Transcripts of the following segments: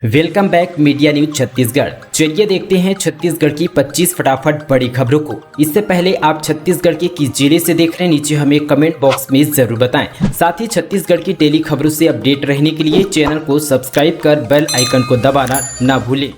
Welcome back media news Chhattisgarh. चलिए देखते हैं छत्तीसगढ़ की 25 फटाफट बड़ी खबरों को। इससे पहले आप छत्तीसगढ़ के किस जिले से देख रहे हैं, नीचे हमें कमेंट बॉक्स में जरूर बताएं। साथ ही छत्तीसगढ़ की डेली खबरों से अपडेट रहने के लिए चैनल को सब्सक्राइब कर बेल आइकन को दबाना ना भूलें।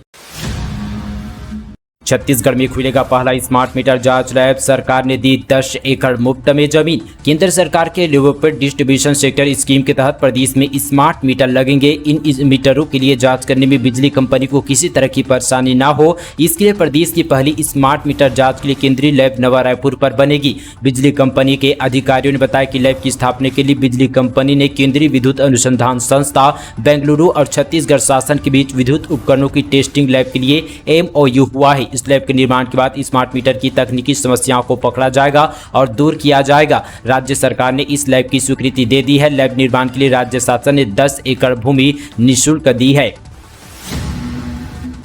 छत्तीसगढ़ में खुलेगा पहला स्मार्ट मीटर जांच लैब। सरकार ने दी 10 एकड़ मुफ्त में जमीन। केंद्र सरकार के डेवलपमेंट डिस्ट्रीब्यूशन सेक्टर स्कीम के तहत प्रदेश में स्मार्ट मीटर लगेंगे। इन मीटरों के लिए जांच करने में बिजली कंपनी को किसी तरह की परेशानी ना हो, इसके लिए प्रदेश की पहली स्मार्ट मीटर जांच के लिए केंद्रीय लैब नवा रायपुर पर बनेगी। बिजली कंपनी के अधिकारियों ने बताया कि लैब की स्थापना के लिए बिजली कंपनी ने केंद्रीय विद्युत अनुसंधान संस्था बेंगलुरु और छत्तीसगढ़ शासन के बीच विद्युत उपकरणों की टेस्टिंग लैब के लिए MOU हुआ है। इस लैब के निर्माण के बाद स्मार्ट मीटर की तकनीकी समस्याओं को पकड़ा जाएगा और दूर किया जाएगा। राज्य सरकार ने इस लैब की स्वीकृति दे दी है। लैब निर्माण के लिए राज्य शासन ने 10 एकड़ भूमि निःशुल्क दी है।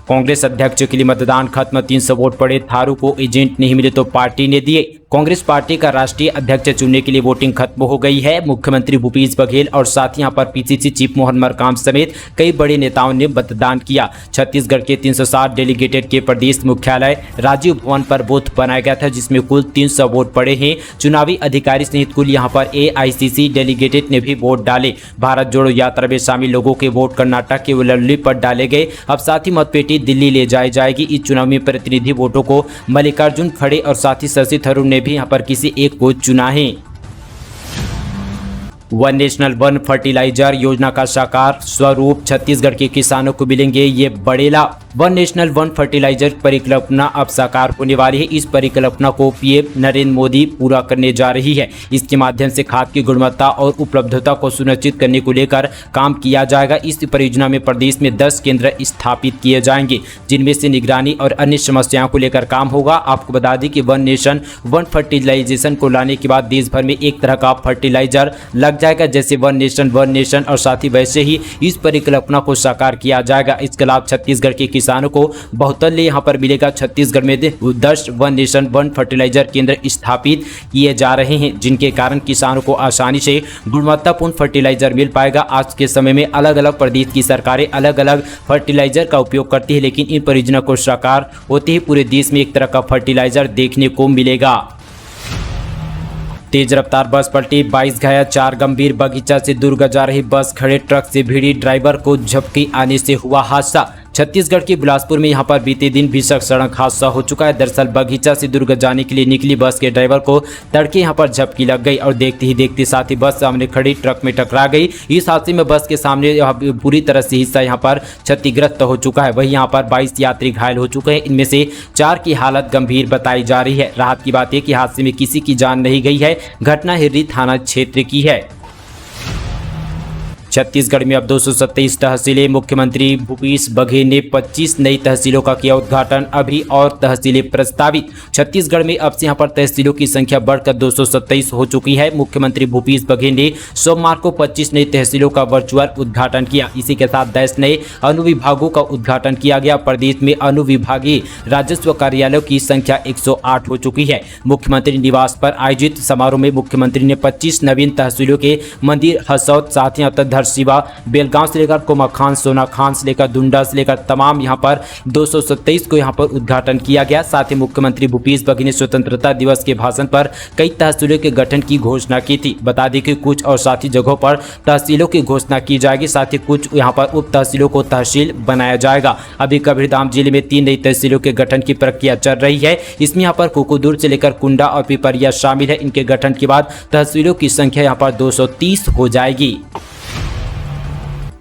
कांग्रेस अध्यक्ष के लिए मतदान खत्म, 300 वोट पड़े। थारू को एजेंट नहीं मिले तो पार्टी ने दिए। कांग्रेस पार्टी का राष्ट्रीय अध्यक्ष चुनने के लिए वोटिंग खत्म हो गई है। मुख्यमंत्री भूपेश बघेल और साथ ही यहाँ पर PCC चीफ मोहन मरकाम समेत कई बड़े नेताओं ने मतदान किया। छत्तीसगढ़ के 360 डेलीगेटेड के प्रदेश मुख्यालय राजीव भवन पर बूथ बनाया गया था, जिसमें कुल 300 वोट पड़े हैं। चुनावी अधिकारी सहित कुल यहाँ पर AICC डेलीगेटेड ने भी वोट डाले। भारत जोड़ो यात्रा में शामिल लोगों के वोट कर्नाटक के वल्लभी पर डाले गए। अब साथ ही मतपेटी दिल्ली ले जाई जाएगी। इस चुनाव में प्रतिनिधि वोटों को मल्लिकार्जुन खड़गे और साथी शशि थरूर ने भी यहाँ पर किसी एक को चुना है। वन नेशनल वन फर्टिलाइजर योजना का साकार स्वरूप छत्तीसगढ़ के किसानों को मिलेंगे ये बड़े लाभ। वन नेशनल वन फर्टिलाइजर परिकल्पना अब साकार होने वाली है। इस परिकल्पना को PM नरेंद्र मोदी पूरा करने जा रही है। इसके माध्यम से खाद की गुणवत्ता और उपलब्धता को सुनिश्चित करने को लेकर काम किया जाएगा। इस परियोजना में प्रदेश में 10 केंद्र स्थापित किए जाएंगे, जिनमें से निगरानी और अन्य समस्याओं को लेकर काम होगा। आपको बता दें कि वन नेशन वन फर्टिलाइजेशन को लाने के बाद देश भर में एक तरह का फर्टिलाइजर लग जाएगा, जैसे वन नेशन और साथ ही वैसे ही इस परिकल्पना को साकार किया जाएगा। इसके लाभ छत्तीसगढ़ के किसानों को बहुतल्य यहाँ पर मिलेगा। छत्तीसगढ़ में 10 वन नेशन वन फर्टिलाइजर केंद्र स्थापित किए जा रहे हैं, जिनके कारण किसानों को आसानी से गुणवत्तापूर्ण फर्टिलाइजर मिल पाएगा। आज के समय में अलग अलग प्रदेश की सरकारें अलग अलग फर्टिलाइजर का उपयोग करती है, लेकिन इन परियोजना को साकार होते ही पूरे देश में एक तरह का फर्टिलाइजर देखने को मिलेगा। तेज रफ्तार बस पलटी, 22 घायल, 4 गंभीर। बगीचा से दुर्ग जा रही बस खड़े ट्रक से भिड़ी, ड्राइवर को झपकी आने से हुआ हादसा। छत्तीसगढ़ के बिलासपुर में यहां पर बीते दिन भीषण सड़क हादसा हो चुका है। दरअसल बगीचा से दुर्ग जाने के लिए निकली बस के ड्राइवर को तड़के यहां पर झपकी लग गई और देखते ही देखते साथ ही बस सामने खड़ी ट्रक में टकरा गई। इस हादसे में बस के सामने पूरी तरह से हिस्सा यहां पर क्षतिग्रस्त हो चुका है। वहीं यहां पर 22 यात्री घायल हो चुके हैं। इनमें से 4 की हालत गंभीर बताई जा रही है। राहत की बात है कि हादसे में किसी की जान नहीं गई है। घटना हिर्री थाना क्षेत्र की है। छत्तीसगढ़ में अब 227 तहसीलें। मुख्यमंत्री भूपेश बघेल ने 25 नई तहसीलों का किया उद्घाटन। अभी और तहसीलें प्रस्तावित। छत्तीसगढ़ में अब से यहाँ पर तहसीलों की संख्या बढ़कर 227 हो चुकी है। मुख्यमंत्री भूपेश बघेल ने सोमवार को 25 नई तहसीलों का वर्चुअल उद्घाटन किया। इसी के साथ 10 नए अनुविभागों का उद्घाटन किया गया। प्रदेश में अनुविभागीय राजस्व कार्यालयों की संख्या 108 हो चुकी है। मुख्यमंत्री निवास पर आयोजित समारोह में मुख्यमंत्री ने 25 नवीन तहसीलों के मंदिर, हसौद, साथिया, शिवा, बेलगांव से लेकर कोमाखान, सोनाखान से लेकर दुंडा से लेकर तमाम यहां पर 227 को यहां पर उद्घाटन किया गया। साथ ही मुख्यमंत्री भूपेश बघेल ने स्वतंत्रता दिवस के भाषण पर कई तहसीलों के गठन की घोषणा की थी। बता दें कि कुछ और साथी जगहों पर तहसीलों की घोषणा की जाएगी। साथ ही कुछ यहां पर उप तहसीलों को तहसील बनाया जाएगा। अभी कबीरधाम जिले में 3 नई तहसीलों के गठन की प्रक्रिया चल रही है। इसमें यहाँ पर कुकुदुर से लेकर कुंडा और पिपरिया शामिल है। इनके गठन के बाद तहसीलों की संख्या यहाँ पर 230 हो जाएगी।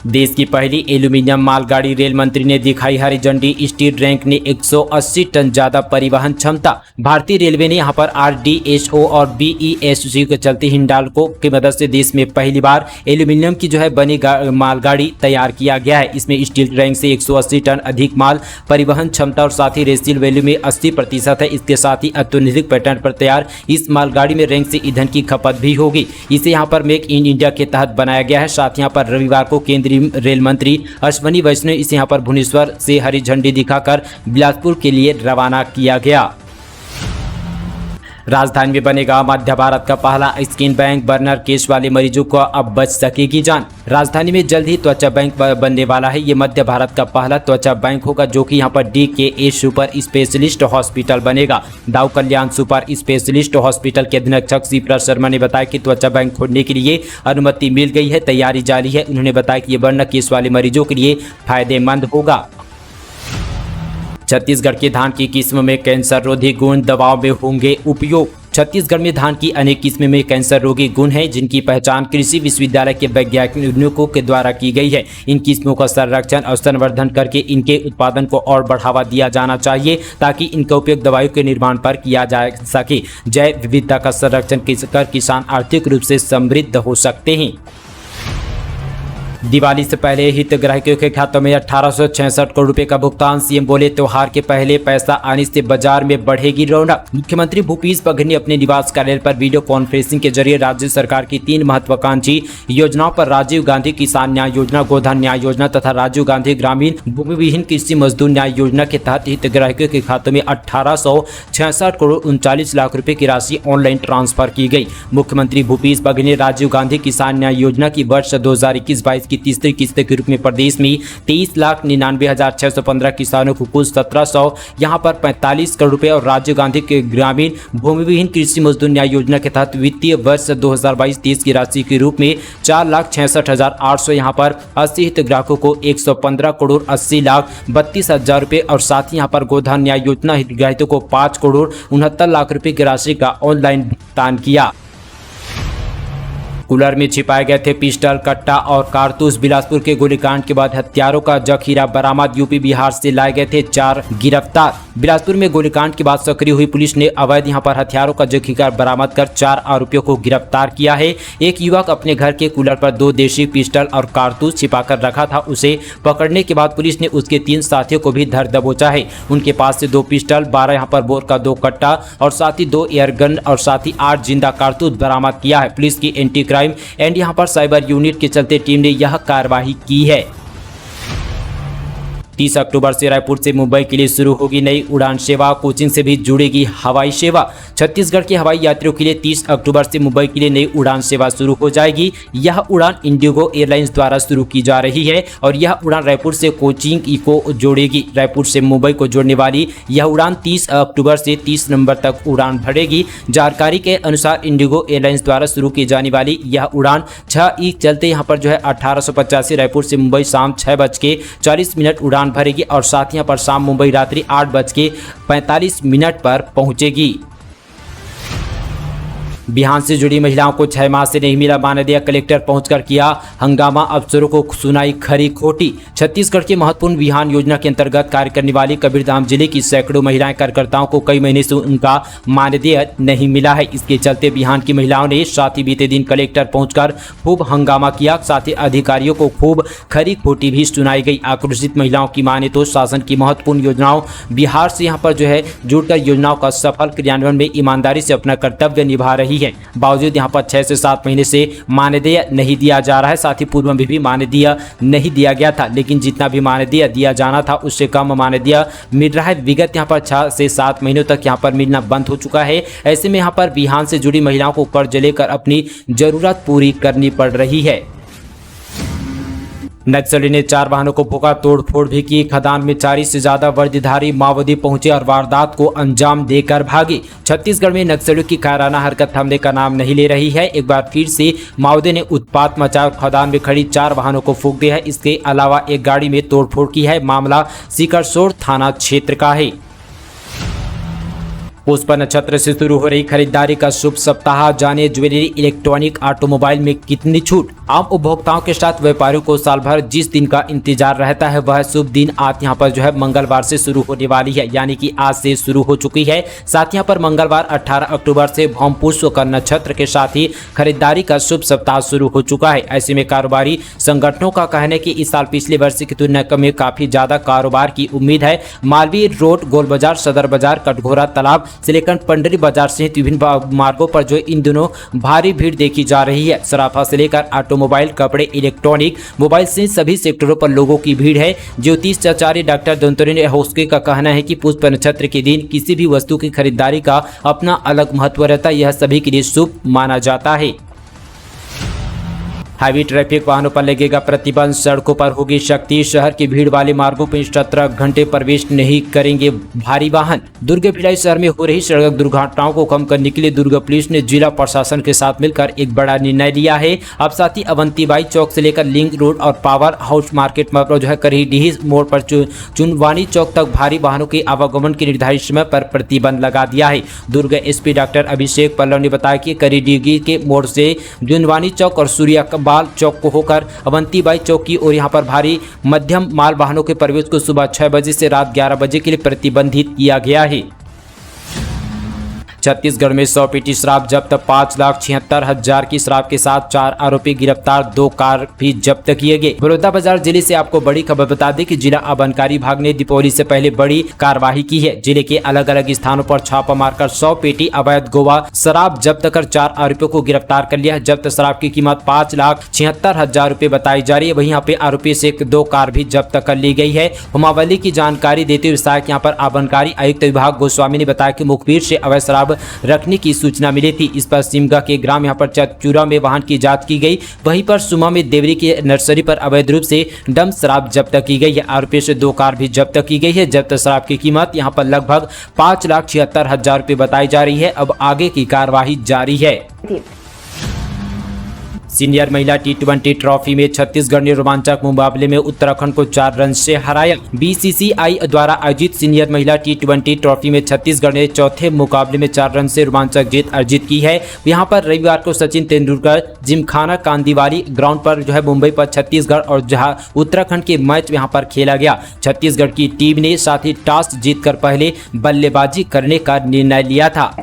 देश की पहली एल्यूमीनियम मालगाड़ी रेल मंत्री ने दिखाई हरी झंडी। स्टील रैंक ने 180 टन ज्यादा परिवहन क्षमता। भारतीय रेलवे ने यहां पर RDSO और BESC के चलते हिंडाल्को की मदद से देश में पहली बार एल्यूमीनियम की बनी मालगाड़ी तैयार किया गया है। इसमें स्टील रैंक से 180 टन अधिक माल परिवहन क्षमता और साथ ही रेसिल वैल्यू में 80% है। इसके साथ ही अत्याधुनिक पैटर्न पर तैयार इस मालगाड़ी में रैंक से ईंधन की खपत भी होगी। इसे यहाँ पर मेक इन इंडिया के तहत बनाया गया है। साथ यहाँ पर रविवार को केंद्रीय रेल मंत्री अश्विनी वैष्णव ने इसे यहाँ पर भुवनेश्वर से हरी झंडी दिखाकर बिलासपुर के लिए रवाना किया गया। राजधानी में बनेगा मध्य भारत का पहला स्किन बैंक, बर्नर केस वाले मरीजों को अब बच सकेगी जान। राजधानी में जल्द ही त्वचा बैंक बनने वाला है। ये मध्य भारत का पहला त्वचा बैंक होगा जो कि यहाँ पर DKA सुपर स्पेशलिस्ट हॉस्पिटल बनेगा। Dau Kalyan super specialist hospital के अधीक्षक C. शर्मा ने बताया कि त्वचा बैंक खोलने के लिए अनुमति मिल गई है, तैयारी जारी है। उन्होंने बताया कि ये बर्नर केस वाले मरीजों के लिए फायदेमंद होगा। छत्तीसगढ़ के धान की किस्म में कैंसर रोधी गुण दवाओं में होंगे उपयोग। छत्तीसगढ़ में धान की अनेक किस्में में कैंसर रोगी गुण हैं जिनकी पहचान कृषि विश्वविद्यालय के वैज्ञानिकों के द्वारा की गई है। इन किस्मों का संरक्षण और संवर्धन करके इनके उत्पादन को और बढ़ावा दिया जाना चाहिए ताकि इनका उपयोग दवाइयों के निर्माण पर किया जा सके। जैव विविधता का संरक्षण कर किसान आर्थिक रूप से समृद्ध हो सकते हैं। दिवाली से पहले हितग्राहियों के खातों में 1866 करोड़ रुपए का भुगतान। सीएम बोले त्योहार के पहले पैसा आने से बाजार में बढ़ेगी रौनक। मुख्यमंत्री भूपेश बघेल ने अपने निवास कार्यालय पर वीडियो कॉन्फ्रेंसिंग के जरिए राज्य सरकार की 3 महत्वाकांक्षी योजनाओं पर राजीव गांधी किसान न्याय योजना, गोधन न्याय योजना तथा राजीव गांधी ग्रामीण भूमिविहीन कृषि मजदूर न्याय योजना के तहत हितग्राहियों के खातों में 1866 करोड़ 39 लाख रुपए की राशि ऑनलाइन ट्रांसफर की गई। मुख्यमंत्री भूपेश बघेल ने राजीव गांधी किसान न्याय योजना की वर्ष 2021-22 की तीसरी किस्त के रूप में प्रदेश में 23,99,615 किसानों को कुल 1700 यहां पर 45 करोड़ रुपए और राजीव गांधी के ग्रामीण भूमिविहीन कृषि मजदूर न्याय योजना के तहत वित्तीय वर्ष 2022-23 की राशि के रूप में 4,66,800 यहां पर 80 हितग्राहकों को 115 करोड़ 80 लाख 32 हजार रुपए और साथ ही यहां पर गोधन न्याय योजना हितग्राहियों को 5 करोड़ 69 लाख रुपए की राशि का ऑनलाइन भुगतान किया। कूलर में छिपाए गए थे पिस्टल, कट्टा और कारतूस। बिलासपुर के गोलीकांड के बाद हथियारों का जखीरा बरामद। यूपी बिहार से लाए गए थे 4 गिरफ्तार। बिलासपुर में गोलीकांड के बाद सक्रिय हुई पुलिस ने अवैध यहां पर हथियारों का जखीरा बरामद कर 4 आरोपियों को गिरफ्तार किया है। एक युवक अपने घर के कूलर पर 2 देशी पिस्टल और कारतूस छिपाकर रखा था। उसे पकड़ने के बाद पुलिस ने उसके 3 साथियों को भी धर दबोचा है। उनके पास से 2 पिस्टल, 12 यहां पर बोर का 2 कट्टा और साथ ही 2 एयरगन और साथ ही 8 जिंदा कारतूस बरामद किया है। पुलिस की एंटी क्राइम एंड यहां पर साइबर यूनिट के चलते टीम ने यह कार्रवाई की है। 30 अक्टूबर से रायपुर से मुंबई के लिए शुरू होगी नई उड़ान सेवा। कोचिंग से भी जुड़ेगी हवाई सेवा। छत्तीसगढ़ के हवाई यात्रियों के लिए 30 अक्टूबर से मुंबई के लिए नई उड़ान सेवा शुरू हो जाएगी। यह उड़ान इंडिगो एयरलाइंस द्वारा शुरू की जा रही है और यह उड़ान रायपुर से कोचिंग को जोड़ेगी। रायपुर से मुंबई को जोड़ने वाली यह उड़ान 30 अक्टूबर से 30 नवंबर तक उड़ान भरेगी। जानकारी के अनुसार इंडिगो एयरलाइंस द्वारा शुरू की जाने वाली यह उड़ान 6 चलते यहाँ पर 1885 रायपुर से मुंबई शाम 6:40 उड़ान भरेगी और साथ ही यहाँ पर शाम मुंबई रात्रि 8:45 पर पहुंचेगी। बिहान से जुड़ी महिलाओं को 6 माह से नहीं मिला मानदेय। कलेक्टर पहुंचकर किया हंगामा, अफसरों को सुनाई खरी खोटी। छत्तीसगढ़ के महत्वपूर्ण बिहान योजना के अंतर्गत कार्य करने वाली कबीरधाम जिले की सैकड़ों महिलाएं कार्यकर्ताओं को कई महीने से उनका मानदेय नहीं मिला है। इसके चलते बिहान की महिलाओं ने साथ ही बीते दिन कलेक्टर पहुंचकर खूब हंगामा किया। साथ ही अधिकारियों को खूब खरी खोटी भी सुनाई गई। आक्रोशित महिलाओं की माने तो शासन की महत्वपूर्ण योजनाओं बिहार से यहाँ पर जुड़कर योजनाओं का सफल क्रियान्वयन में ईमानदारी से अपना कर्तव्य निभा रही है। बावजूद यहाँ पर 6 से 7 महीने से मानदेय नहीं दिया जा रहा है। साथ ही पूर्व में भी मानदेय नहीं दिया गया था, लेकिन जितना भी मानदेय दिया जाना था उससे कम मानदेय मिल रहा है। विगत यहाँ पर 6 से 7 महीनों तक यहाँ पर मिलना बंद हो चुका है। ऐसे में यहाँ पर बिहान से जुड़ी महिलाओं को कर्ज लेकर अपनी जरूरत पूरी करनी पड़ रही है। नक्सली ने 4 वाहनों को फूका, तोड़फोड़ भी की। खदान में 40 से ज्यादा वर्दीधारी माओवादी पहुंचे और वारदात को अंजाम देकर भागे। छत्तीसगढ़ में नक्सलियों की कायराना हरकत थमने का नाम नहीं ले रही है। एक बार फिर से माओवादियों ने उत्पात मचाया और खदान में खड़ी 4 वाहनों को फूंक दिया है। इसके अलावा एक गाड़ी में तोड़फोड़ की है। मामला सिकरसोर थाना क्षेत्र का है। पुष्पा नक्षत्र से शुरू हो रही खरीदारी का शुभ सप्ताह। जाने ज्वेलरी, इलेक्ट्रॉनिक, ऑटोमोबाइल में कितनी छूट। आम उपभोक्ताओं के साथ व्यापारियों को साल भर जिस दिन का इंतजार रहता है वह शुभ दिन आज यहाँ पर मंगलवार से शुरू होने वाली है, यानी कि आज से शुरू हो चुकी है। साथ यहाँ पर मंगलवार 18 अक्टूबर से भौम पुष्प का नक्षत्र के साथ ही खरीदारी का शुभ सप्ताह शुरू हो चुका है। ऐसे में कारोबारी संगठनों का कहना है कि इस साल पिछले वर्ष की तुलना में काफी ज्यादा कारोबार की उम्मीद है। मालवीय रोड, गोल बाजार, सदर बाजार, कटघोरा तालाब से लेकर पंडरी बाजार सहित विभिन्न मार्गों पर इन दिनों भारी भीड़ देखी जा रही है। सराफा से लेकर ऑटो ऑटोमोबाइल, कपड़े, इलेक्ट्रॉनिक, मोबाइल से सभी सेक्टरों पर लोगों की भीड़ है। ज्योतिषाचार्य डॉक्टर दंतोरे होस्के का कहना है कि पुष्य नक्षत्र के दिन किसी भी वस्तु की खरीदारी का अपना अलग महत्व रहता है, यह सभी के लिए शुभ माना जाता है। हाईवे ट्रैफिक वाहनों पर लगेगा प्रतिबंध, सड़कों पर होगी सख्ती, शहर की भीड़ वाले मार्गों पर 17 घंटे प्रवेश नहीं करेंगे भारी वाहन। दुर्ग भिलाई शहर में हो रही सड़क दुर्घटनाओं को कम करने के लिए दुर्ग पुलिस ने जिला प्रशासन के साथ मिलकर एक बड़ा निर्णय लिया है। अब साथ ही अवंतीबाई चौक से लेकर लिंक रोड और पावर हाउस मार्केट में जो है करीडीह मोड़ पर चुनवानी चौक तक भारी वाहनों के आवागमन के निर्धारित समय पर प्रतिबंध लगा दिया है। दुर्ग एसपी डॉक्टर अभिषेक पल्लव ने बताया कि करीडीह के मोड़ से जुनवानी चौक और सूर्या बाल चौक को होकर अवंतीबाई चौक की और यहां पर भारी मध्यम माल वाहनों के प्रवेश को सुबह 6 बजे से रात 11 बजे के लिए प्रतिबंधित किया गया है। छत्तीसगढ़ में 100 पेटी शराब जब्त, 5,76,000 की शराब के साथ 4 आरोपी गिरफ्तार, 2 कार भी जब्त किए गए। बलौदाबाजार जिले से आपको बड़ी खबर बता दें कि जिला आबकारी विभाग ने दीपावली से पहले बड़ी कार्रवाई की है। जिले के अलग अलग स्थानों पर छापा मारकर 100 पेटी अवैध गोवा शराब जब्त कर 4 आरोपियों को गिरफ्तार कर लिया। जब्त शराब की कीमत 5,76,000 रुपए बताई जा रही है। वहीं यहाँ पे आरोपी से 2 कार भी जब्त कर ली गई है। हुमावली की जानकारी देते हुए विधायक यहाँ पर आबकारी आयुक्त विभाग गोस्वामी ने बताया कि मुखबिर से अवैध शराब रखने की सूचना मिली थी। इस पर सिमगा के ग्राम यहाँ पर चतचूरा में वाहन की जांच की गई। वहीं पर सुमा में देवरी की नर्सरी पर अवैध रूप से डम शराब जब्त की गई है। आरोपी से 2 कार भी जब्त की गई है। जब्त शराब की कीमत यहाँ पर लगभग 5,76,000 रुपए बताई जा रही है। अब आगे की कार्यवाही जारी है। सीनियर महिला T20 ट्रॉफी में छत्तीसगढ़ ने रोमांचक मुकाबले में उत्तराखंड को 4 रन से हराया। BCCI द्वारा आयोजित सीनियर महिला T20 ट्रॉफी में छत्तीसगढ़ ने चौथे मुकाबले में 4 रन से रोमांचक जीत अर्जित की है। यहाँ पर रविवार को सचिन तेंदुलकर जिमखाना कांदीवाली ग्राउंड पर जो है मुंबई पर छत्तीसगढ़ और जहाँ उत्तराखंड के मैच यहाँ पर खेला गया। छत्तीसगढ़ की टीम ने साथ ही टॉस जीतकर पहले बल्लेबाजी करने का निर्णय लिया था।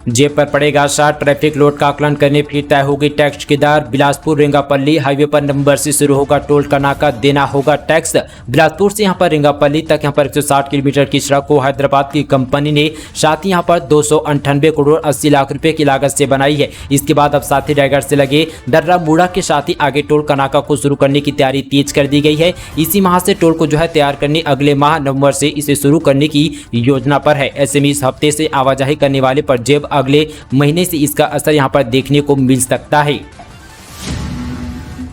जेब पर पड़ेगा असर, ट्रैफिक लोड का आकलन करने फिर तय होगी टैक्स की दर। बिलासपुर रेंगापल्ली हाईवे पर नवंबर से शुरू होगा टोल का नाका, देना होगा टैक्स। बिलासपुर से यहां पर रेंगापल्ली तक यहां पर 160 किलोमीटर की सड़क को हैदराबाद की कंपनी ने साथ ही यहां पर 298 करोड़ 80 लाख रुपए की लागत से बनाई है। इसके बाद अब साथी रायगढ़ से लगे दर्रा मुड़ा के साथ ही आगे टोल का नाका को शुरू करने की तैयारी तेज कर दी गई है। इसी माह से टोल को जो है तैयार करने अगले माह नवंबर से इसे शुरू करने की योजना पर है। ऐसे में इस हफ्ते से आवाजाही करने वाले पर जेब अगले महीने से इसका असर यहां पर देखने को मिल सकता है।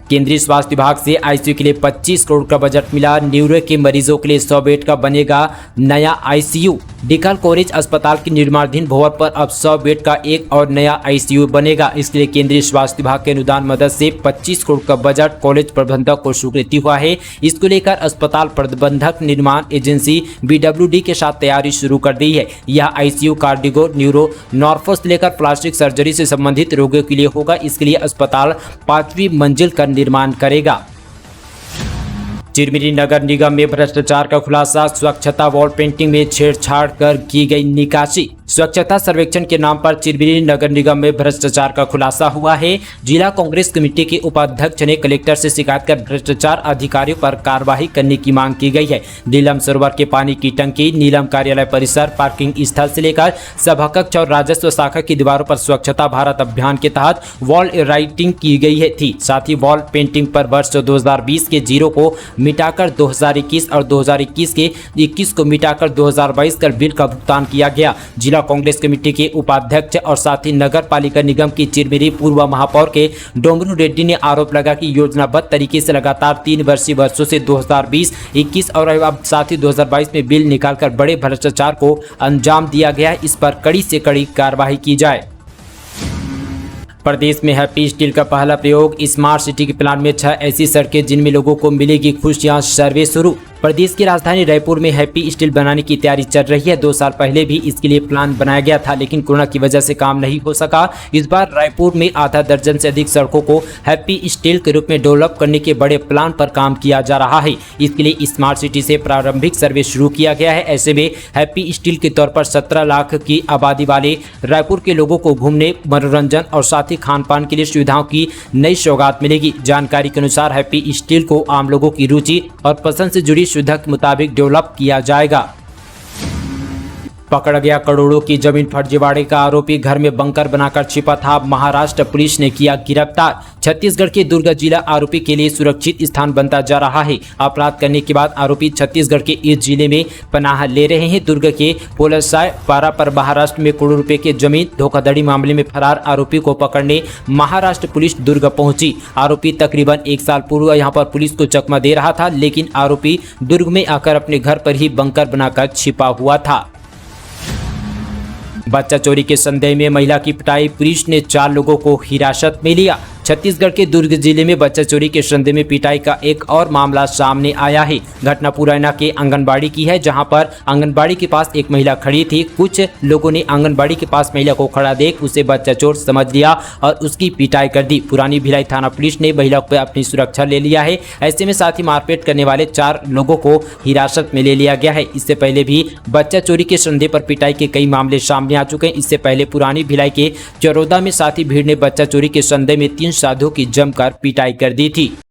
केंद्रीय स्वास्थ्य विभाग से आईसीयू के लिए 25 करोड़ का बजट मिला। न्यूरो के मरीजों के लिए 100 बेड का बनेगा नया आईसीयू। डिकल कॉलेज अस्पताल के निर्माणाधीन भवन पर अब 100 बेड का एक और नया आईसीयू बनेगा। इसके लिए केंद्रीय स्वास्थ्य विभाग के अनुदान मदद से 25 करोड़ का बजट कॉलेज प्रबंधक को स्वीकृति हुआ है। इसको लेकर अस्पताल प्रबंधक निर्माण एजेंसी BWD के साथ तैयारी शुरू कर दी है। यह आईसीयू कार्डियो, न्यूरो, नॉर्फो से लेकर प्लास्टिक सर्जरी से संबंधित रोगियों के लिए होगा। इसके लिए अस्पताल 5वीं मंजिल का निर्माण करेगा। चिरमिरी नगर निगम में भ्रष्टाचार का खुलासा, स्वच्छता वॉल पेंटिंग में छेड़छाड़ कर की गई निकासी। स्वच्छता सर्वेक्षण के नाम पर चिरमिरी नगर निगम में भ्रष्टाचार का खुलासा हुआ है। जिला कांग्रेस कमेटी के उपाध्यक्ष ने कलेक्टर से शिकायत कर भ्रष्टाचार अधिकारियों पर कार्रवाई करने की मांग की गई है। नीलम सरोवर के पानी की टंकी, नीलम कार्यालय परिसर, पार्किंग स्थल से लेकर सभाकक्ष और राजस्व शाखा की दीवारों पर स्वच्छता भारत अभियान के तहत वॉल राइटिंग की गई थी। साथ ही वॉल पेंटिंग पर वर्ष 2020 के 0 को मिटाकर 2021 और 2021 के 21 को मिटाकर 2022 कर बिल का भुगतान किया गया। जिला कांग्रेस कमेटी के उपाध्यक्ष और साथ ही नगर पालिका निगम की चिरमिरी पूर्व महापौर के डोंगरू रेड्डी ने आरोप लगा कि योजनाबद्ध तरीके से लगातार 3 वर्षीय वर्षों से 2020, 21 और अब साथ ही 2022 में बिल निकालकर बड़े भ्रष्टाचार को अंजाम दिया गया है। इस पर कड़ी से कड़ी कार्रवाई की जाए। प्रदेश में हैप्पी स्टील का पहला प्रयोग, स्मार्ट सिटी के प्लान में 6 ऐसी सड़कें जिनमें लोगों को मिलेगी खुशियां, सर्वे शुरू। प्रदेश की राजधानी रायपुर में हैप्पी स्टील बनाने की तैयारी चल रही है। 2 साल पहले भी इसके लिए प्लान बनाया गया था, लेकिन कोरोना की वजह से काम नहीं हो सका। इस बार रायपुर में आधा दर्जन से अधिक सड़कों को हैप्पी स्टील के रूप में डेवलप करने के बड़े प्लान पर काम किया जा रहा है। इसके लिए स्मार्ट सिटी से प्रारंभिक सर्वे शुरू किया गया है। ऐसे में हैप्पी स्टील के तौर पर 17 लाख की आबादी वाले रायपुर के लोगों को घूमने, मनोरंजन और साथ ही खान पान के लिए सुविधाओं की नई सौगात मिलेगी। जानकारी के अनुसार हैप्पी स्टील को आम लोगों की रुचि और पसंद से जुड़ी सुविधा के मुताबिक डेवलप किया जाएगा। पकड़ गया करोड़ों की जमीन फर्जीवाड़े का आरोपी, घर में बंकर बनाकर छिपा था, महाराष्ट्र पुलिस ने किया गिरफ्तार। छत्तीसगढ़ के दुर्ग जिला आरोपी के लिए सुरक्षित स्थान बनता जा रहा है। अपराध करने के बाद आरोपी छत्तीसगढ़ के इस जिले में पनाह ले रहे हैं। दुर्ग के पोलसाय पारा पर महाराष्ट्र में करोड़ों रुपए के जमीन धोखाधड़ी मामले में फरार आरोपी को पकड़ने महाराष्ट्र पुलिस दुर्ग पहुंची। आरोपी तकरीबन 1 साल पूर्व यहां पर पुलिस को चकमा दे रहा था, लेकिन आरोपी दुर्ग में आकर अपने घर पर ही बंकर बनाकर छिपा हुआ था। बच्चा चोरी के संदेह में महिला की पिटाई, पुलिस ने 4 लोगों को हिरासत में लिया। छत्तीसगढ़ के दुर्ग जिले में बच्चा चोरी के संदेह में पिटाई का एक और मामला सामने आया है। घटना पुरैना के आंगनबाड़ी की है, जहां पर आंगनबाड़ी के पास एक महिला खड़ी थी। कुछ लोगों ने आंगनबाड़ी के पास महिला को खड़ा देख उसे बच्चा चोर समझ लिया और उसकी पिटाई कर दी। पुरानी भिलाई थाना पुलिस ने महिला को अपनी सुरक्षा ले लिया है। ऐसे में साथ ही मारपीट करने वाले 4 लोगों को हिरासत में ले लिया गया है। इससे पहले भी बच्चा चोरी के संदेह पर पिटाई के कई मामले सामने आ चुके हैं। इससे पहले पुरानी भिलाई के चरौदा में साथी भीड़ ने बच्चा चोरी के संदेह में 3 साधुओं की जमकर पिटाई कर दी थी।